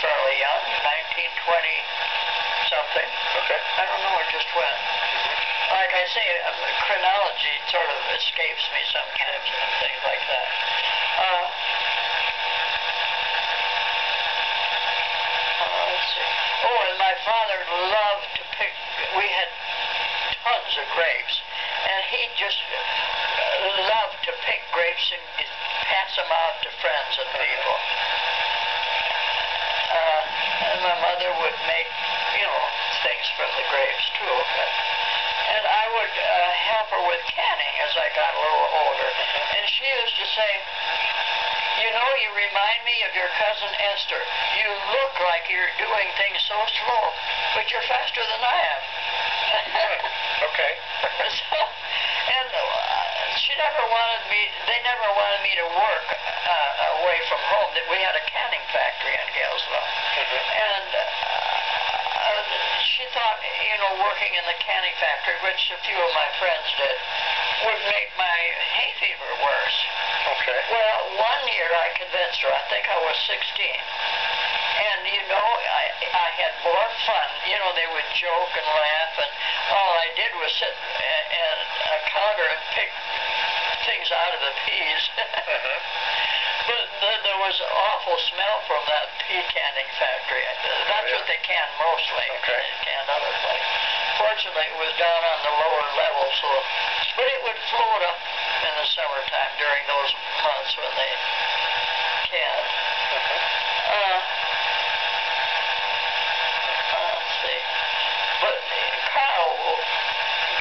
fairly young, 1920 something. Okay. I don't know just when. Like I say, chronology sort of escapes me sometimes and things like that. Let's see. Oh, and my father loved to pick. We had tons of grapes, and he just loved to pick grapes and pass them out to friends and people. And my mother would make, things from the grapes too. And I would help her with canning as I got a little older. And she used to say, you remind me of your cousin Esther. You look like you're doing things so slow, but you're faster than I am. Okay. She never wanted me, they never wanted me to work away from home. We had a canning factory in Galesville. And she thought, working in the canning factory, which a few of my friends did, would make my hay fever worse. Okay. Well, one year I convinced her. I think I was 16. And, I had more fun. They would joke and laugh, and all I did was sit at a counter and pick things out of the peas. But there was an awful smell from that pea canning factory. That's what they canned mostly. Okay. They canned other things. Fortunately, it was down on the lower level, but it would float up in the summertime during those months when they canned. Let's see. But Carl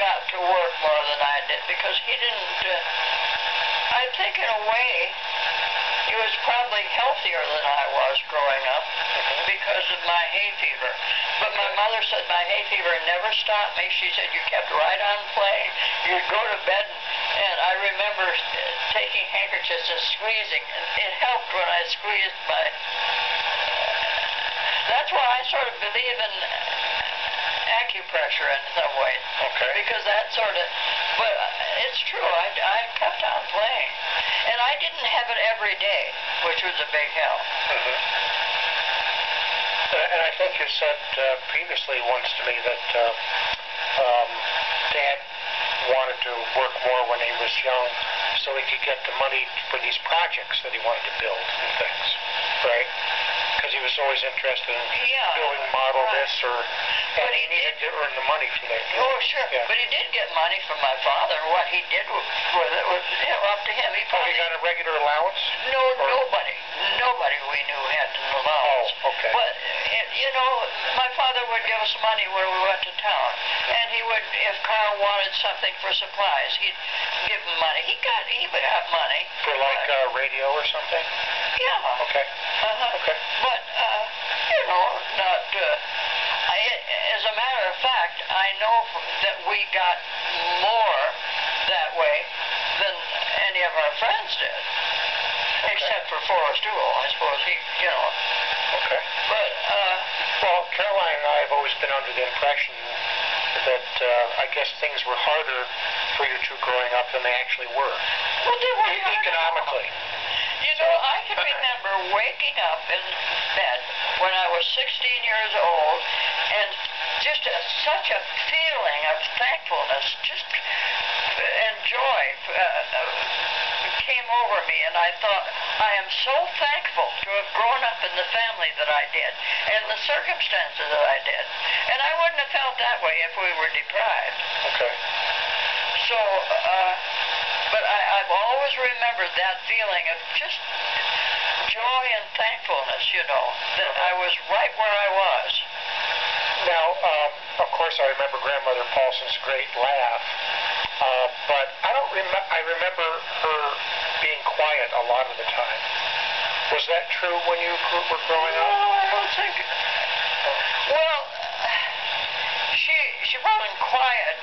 got to work more than I did because he didn't. I think in a way he was probably healthier than I was growing up because of my hay fever. But my mother said my hay fever never stopped me. She said you kept right on playing. You'd go to bed, and I remember taking handkerchiefs and squeezing. And it helped when I squeezed my... That's why I sort of believe in acupressure in some ways. Okay. Because that sort of... But it's true, I kept on playing. And I didn't have it every day, which was a big help. And I think you said previously once to me that Dad wanted to work more when he was young so he could get the money for these projects that he wanted to build and things, right? Because he was always interested in building model this and he needed to earn the money for that. Oh, sure. Yeah. But he did get money from my father. What he did with it was up to him. He got a regular allowance? No, nobody we knew had an allowance. Oh, okay. But, my father would give us money when we went to town. And he would, if Carl wanted something for supplies, he'd give him money. He would have money. For like radio or something? Yeah. Okay. Okay. But, not... as a matter of fact, I know that we got more that way than any of our friends did. Okay. Except for Forrest Duell, I suppose. Okay. But, well, Caroline and I have always been under the impression that I guess things were harder for you two growing up than they actually were. Well, they were economically. I can remember waking up in bed when I was 16 years old and just such a feeling of thankfulness, and joy came over me, and I thought, I am so thankful to have grown up in the family that I did and the circumstances that I did. And I wouldn't have felt that way if we were deprived. Okay. So, but I've always remembered that feeling of just joy and thankfulness, that I was right where I was. Now, of course, I remember Grandmother Paulson's great laugh, but I remember her being quiet a lot of the time. Was that true when you were growing up? No, I don't think... Well, she wasn't quiet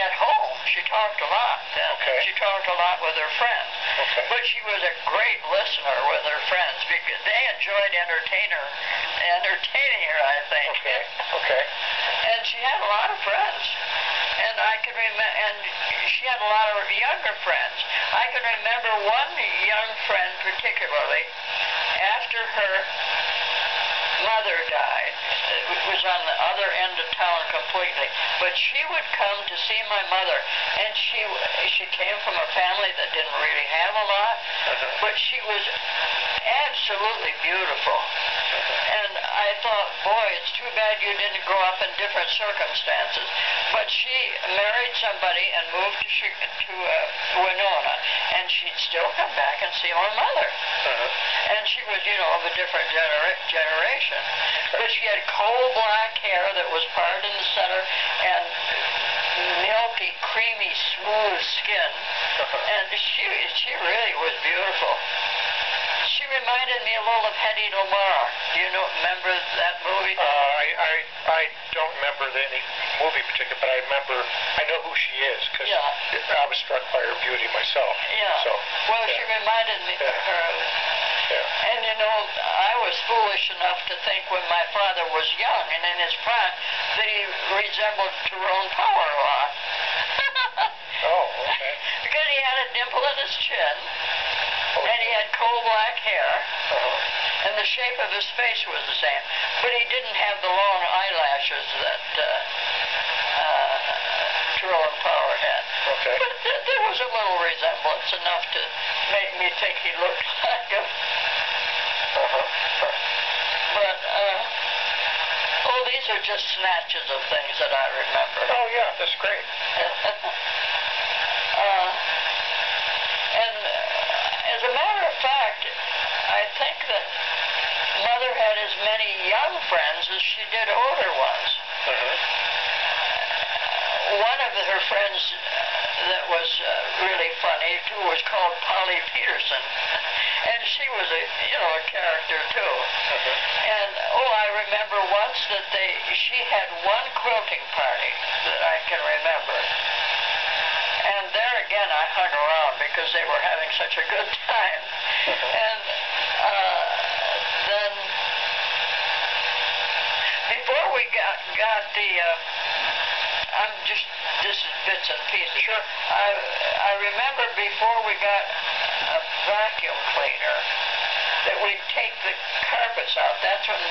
at home. She talked a lot. Okay. She talked a lot with her friends. Okay. But she was a great listener with her friends because they enjoyed entertaining her, I think. Okay. Okay. And she had a lot of friends. And I can remember, and she had a lot of younger friends. I can remember one young friend particularly. After her mother died. It was on the other end of town completely. But she would come to see my mother, and she came from a family that didn't really have a lot, but she was absolutely beautiful. And I thought, boy, it's too bad you didn't grow up in different circumstances. But she married somebody and moved to Winona, and she'd still come back and see my mother. And she was, of a different generation. But she had coal black hair that was parted in the center and milky, creamy, smooth skin. And she really was beautiful. She reminded me a little of Hedy Lamarr. Do you remember that movie? I don't remember any movie particular, but I know who she is, because I was struck by her beauty myself. Yeah. So, she reminded me of her. Yeah. And I was foolish enough to think when my father was young and in his prime that he resembled Tyrone Power a lot. Oh, okay. Because he had a dimple in his chin. And he had coal black hair, and the shape of his face was the same. But he didn't have the long eyelashes that Tyrone Power had. Okay. But there was a little resemblance, enough to make me think he looked like him. But, these are just snatches of things that I remember. Oh, yeah, that's great. And as a matter of fact, I think that Mother had as many young friends as she did older ones. One of her friends that was really funny, too, was called Polly Peterson. And she was a character, too. And, I remember once that she had one quilting party that I can remember. And there again, I hung around because they were having such a good time. And then, before we got the, this is bits and pieces. Sure. I remember before we got a vacuum cleaner that we'd take the carpets out. That's when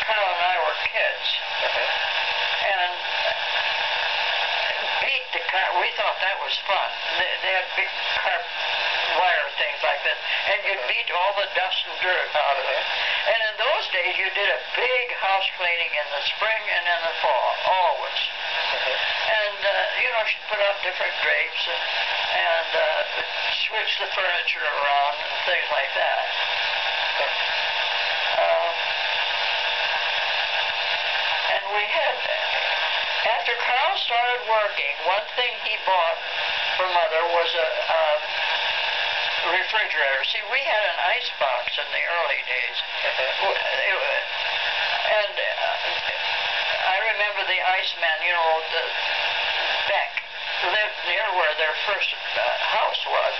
Carl and I were kids. And beat the car. We thought that was fun. They had big wire things like this, and you'd beat all the dust and dirt out of it. And in those days, you did a big house cleaning in the spring and in the fall, always. And she'd put out different drapes and switch the furniture around and things like that. And we had. After Carl started working, one thing he bought for Mother was a refrigerator. See, we had an ice box in the early days. And I remember the Iceman, the Beck, lived near where their first house was.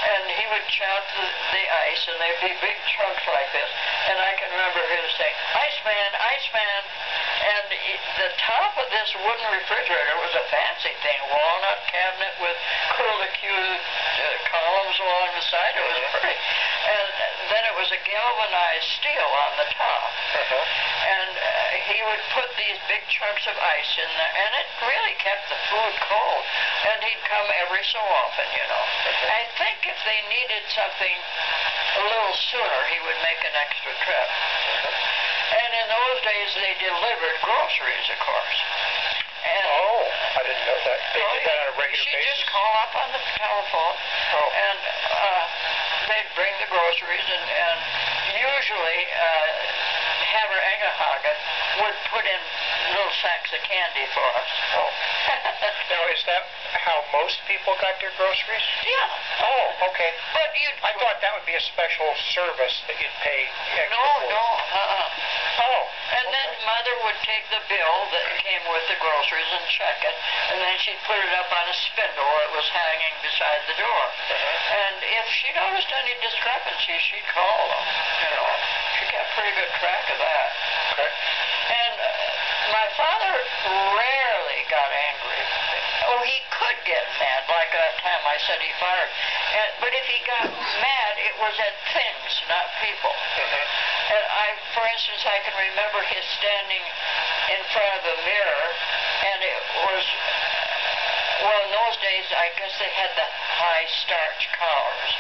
And he would chop the ice, and they'd be big chunks like this. And I can remember him saying, "Iceman, Iceman." And the top of this wooden refrigerator was a fancy thing, walnut cabinet with curlicued columns along the side. It was pretty. And then it was a galvanized steel on the top. And he would put these big chunks of ice in there, and it really kept the food cold. And he'd come every so often, I think if they needed something a little sooner, he would make an extra trip. And in those days, they delivered groceries, of course. And I didn't know that. They did that on a regular basis? She'd just call up on the telephone, and they'd bring the groceries, and usually Haber Engelhagen would put in little sacks of candy for us. Now, is that how most people got their groceries? Yeah. Oh, okay. But I thought that would be a special service that you'd pay extra for. No. And okay. then Mother would take the bill that came with the groceries and check it, and then she'd put it up on a spindle that was hanging beside the door. And if she noticed any discrepancy, she'd call them. She kept pretty good track of that. Okay. And my father rarely got angry. He could get mad, like that time I said he fired. But if he got mad, it was at things, not people. And for instance, I can remember his standing in front of a mirror, and it was, well, in those days, I guess they had the high starch collars.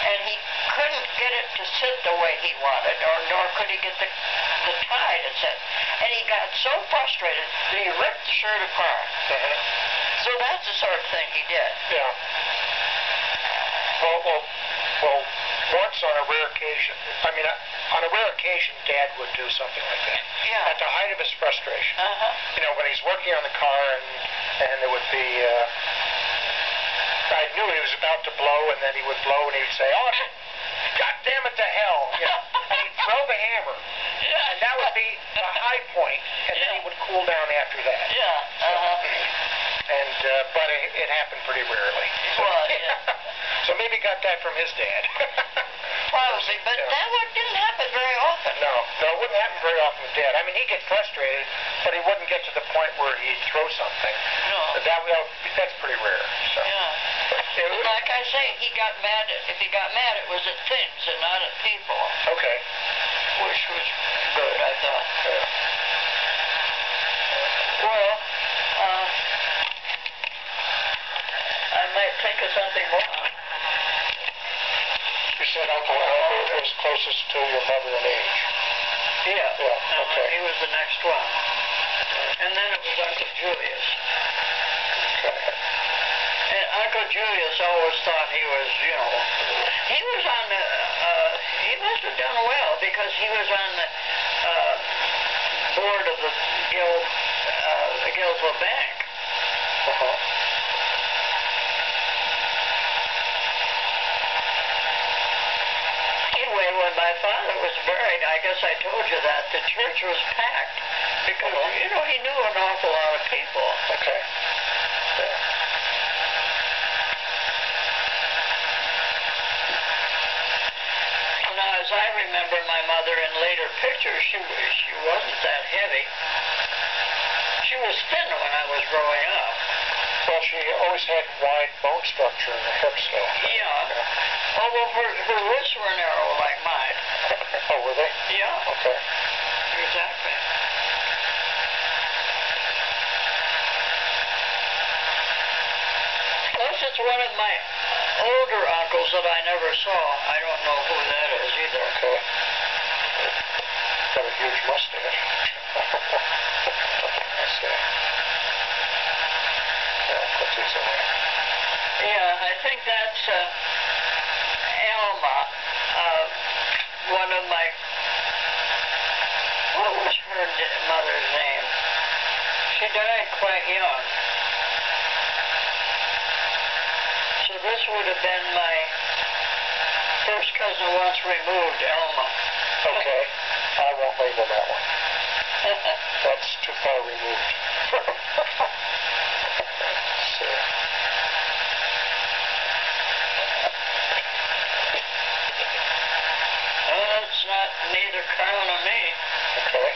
And he couldn't get it to sit the way he wanted, nor could he get the tie to sit. And he got so frustrated that he ripped the shirt apart. So that's the sort of thing he did. Yeah. Well, once on a rare occasion, on a rare occasion, Dad would do something like that. Yeah. At the height of his frustration. Uh-huh. When he's working on the car and it would be, I knew he was about to blow, and then he would blow and he would say, "Oh, God damn it to hell." And he'd throw the hammer. Yeah. And that would be the high point, and then he would cool down after that. Yeah. Uh-huh. But it happened pretty rarely. Well, yeah. So maybe he got that from his dad. Probably, but that one didn't happen very often. No, it wouldn't happen very often with Dad. I mean, he'd get frustrated, but he wouldn't get to the point where he'd throw something. No. That's pretty rare. So. Yeah. Like I say, if he got mad, it was at things and not at people. Okay. Which was good, I thought. Yeah. Well, I might think of something more. You said Uncle Albert was closest to your mother in age. Yeah. Okay. He was the next one. And then it was Uncle Julius. Okay. And Uncle Julius always thought he was, he was on the, he must have done well because he was on the board of the Guildsville Bank. Anyway, when my father was buried, I guess I told you that, the church was packed because, he knew an awful lot of people. Okay. Yeah. Now, as I remember my mother in later pictures, she wasn't that heavy. She was thin when I was growing up. Well, she always had wide bone structure in the hips, though. Yeah. Although her wrists were narrow like mine. Oh, were they? Yeah. Okay. Exactly. Plus, it's one of my older uncles that I never saw. I don't know who that is either. Okay. Got a huge mustache. Let's see. Yeah, put these away. Yeah, I think that's Alma, one of my, what was her mother's name? She died quite young. So this would have been my first cousin once removed, Alma. Okay. I won't label that one. That's too far removed. Let's see. Well, that's not neither Carl nor me. Okay.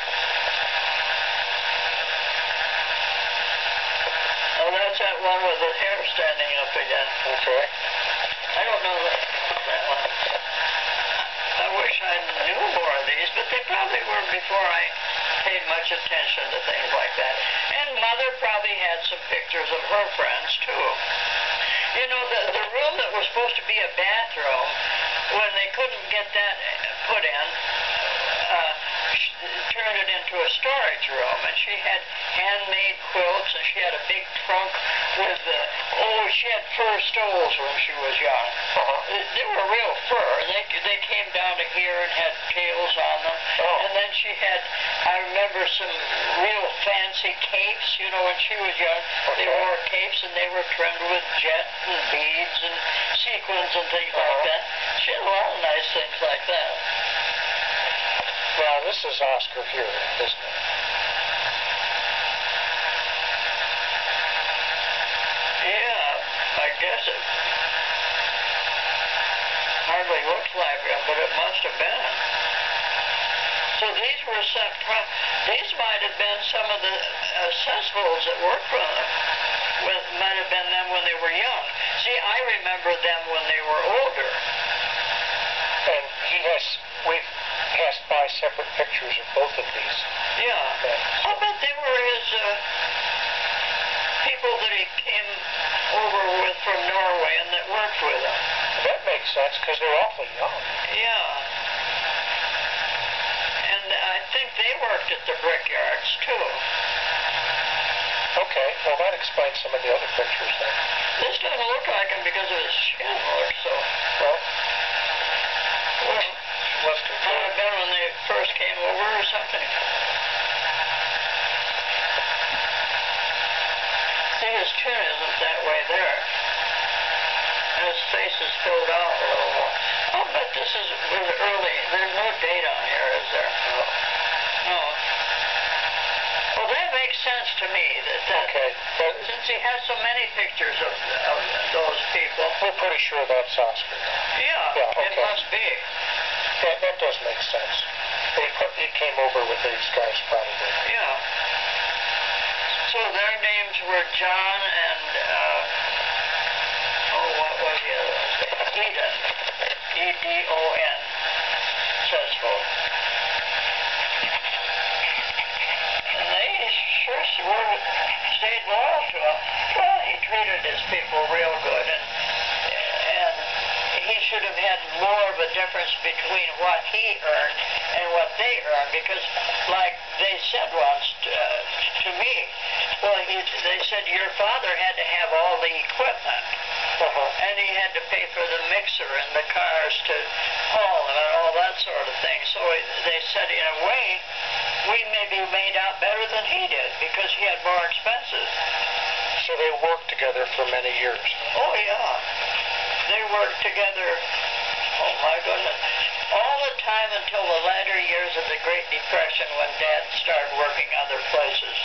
Oh, that's that one with the hair standing up again. Okay. I don't know that one. I wish I knew more of these, but they probably were before I paid much attention to things like that. And Mother probably had some pictures of her friends, too. The room that was supposed to be a bathroom, when they couldn't get that put in, turned it into a storage room, and she had handmade quilts, and she had a big trunk with she had fur stoles when she was young. They were real fur, and they came down to here and had tails on them. And then she had, I remember some real fancy capes, when she was young. They wore capes, and they were trimmed with jet and beads and sequins and things like that. She had a lot of nice things like that. Well, this is Oscar here, isn't it? Yeah, I guess it hardly looks like him, but it must have been. So these might have been some of the cesspools that worked for them. might have been them when they were young. See, I remember them when they were older. And we've passed by separate pictures of both of these. Yeah. I'll bet they were his people that he came over with from Norway and that worked with him. That makes sense, because they're awfully young. Yeah. And I think they worked at the brickyards, too. Okay, well that explains some of the other pictures then. This doesn't look like him because of his chin looks so. Well, must have been when they first came over or something. See, his chin isn't that way there. And his face is filled out a little more. I'll bet this was early. There's no date on here, is there? No. Well, that makes sense to me. Okay. But since he has so many pictures of those people. We're pretty sure that's Oscar. Yeah, okay. It must be. That does make sense. He came over with these guys probably. Yeah. So their names were John and, what was the other one? Edon. E-D-O-N. Successful. And they sure stayed loyal to him. Well, he treated his people real good, and he should have had more of a difference between what he earned and what they earned, because, like they said once to me, well, they said your father had to have all the equipment, and he had to pay for the mixer and the cars to haul them and all that sort of thing. So they said, in a way, we maybe made out better than he did because he had more expenses. So they worked together for many years. Oh, yeah. They worked together, oh my goodness, all the time until the latter years of the Great Depression when Dad started working other places.